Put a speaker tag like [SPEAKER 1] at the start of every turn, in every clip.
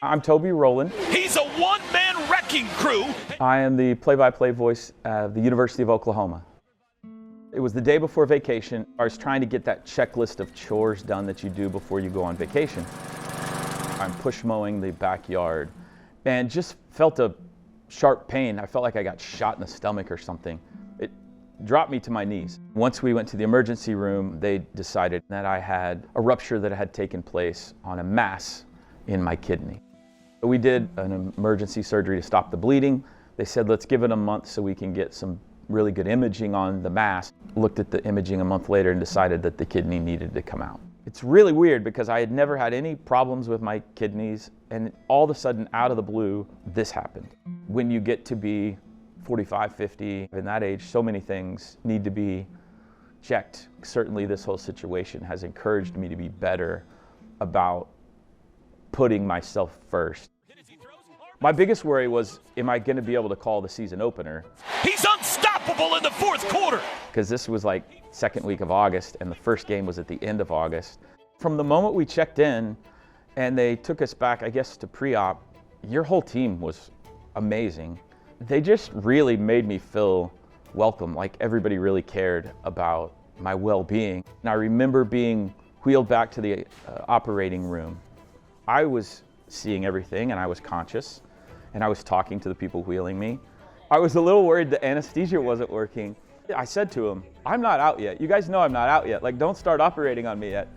[SPEAKER 1] I'm Toby Rowland.
[SPEAKER 2] He's a one-man wrecking crew.
[SPEAKER 1] I am the play-by-play voice at the University of Oklahoma. It was the day before vacation. I was trying to get that checklist of chores done that you do before you go on vacation. I'm push mowing the backyard and just felt a sharp pain. I felt like I got shot in the stomach or something. It dropped me to my knees. Once we went to the emergency room, they decided that I had a rupture that had taken place on a mass in my kidney. We did an emergency surgery to stop the bleeding. They said, let's give it a month so we can get some really good imaging on the mass. Looked at the imaging a month later and decided that the kidney needed to come out. It's really weird because I had never had any problems with my kidneys, and all of a sudden, out of the blue, this happened. When you get to be 45, 50, in that age, so many things need to be checked. Certainly this whole situation has encouraged me to be better about putting myself first. My biggest worry was, am I going to be able to call the season opener?
[SPEAKER 2] He's unstoppable in the fourth quarter.
[SPEAKER 1] Because this was like second week of August, and the first game was at the end of August. From the moment we checked in, and they took us back, I guess, to pre-op, your whole team was amazing. They just really made me feel welcome, like everybody really cared about my well-being. And I remember being wheeled back to the operating room. I was seeing everything, and I was conscious, and I was talking to the people wheeling me. I was a little worried the anesthesia wasn't working. I said to them, I'm not out yet. You guys know I'm not out yet. Like, don't start operating on me yet.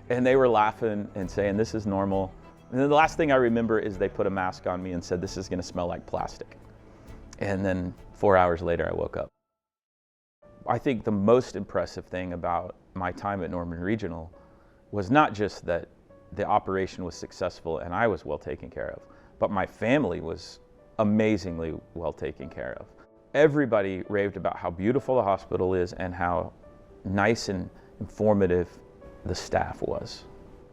[SPEAKER 1] And they were laughing and saying, this is normal. And then the last thing I remember is they put a mask on me and said, this is gonna smell like plastic. And then 4 hours later, I woke up. I think the most impressive thing about my time at Norman Regional was not just that the operation was successful and I was well taken care of, but my family was amazingly well taken care of. Everybody raved about how beautiful the hospital is and how nice and informative the staff was.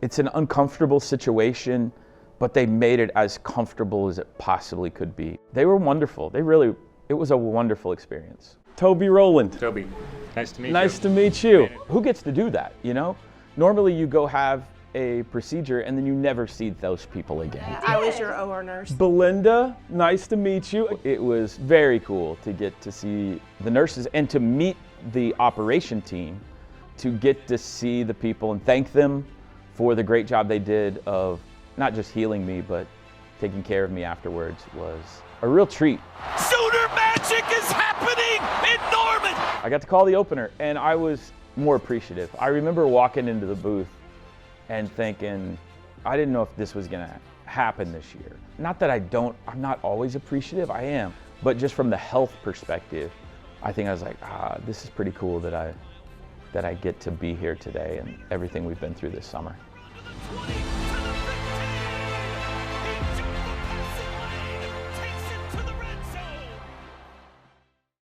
[SPEAKER 1] It's an uncomfortable situation, but they made it as comfortable as it possibly could be. They were wonderful. It was a wonderful experience. Toby Rowland.
[SPEAKER 3] Toby, nice to meet you.
[SPEAKER 1] Nice to meet you. Who gets to do that, you know? Normally you go have a procedure and then you never see those people again.
[SPEAKER 4] I was your OR nurse.
[SPEAKER 1] Belinda, nice to meet you. It was very cool to get to see the nurses and to meet the operation team, to get to see the people and thank them for the great job they did of not just healing me, but taking care of me afterwards was a real treat.
[SPEAKER 2] Sooner magic is happening in Norman.
[SPEAKER 1] I got to call the opener and I was more appreciative. I remember walking into the booth and thinking, I didn't know if this was gonna happen this year. Not that I'm not always appreciative, I am, but just from the health perspective, I think I was like, this is pretty cool that I get to be here today and everything we've been through this summer.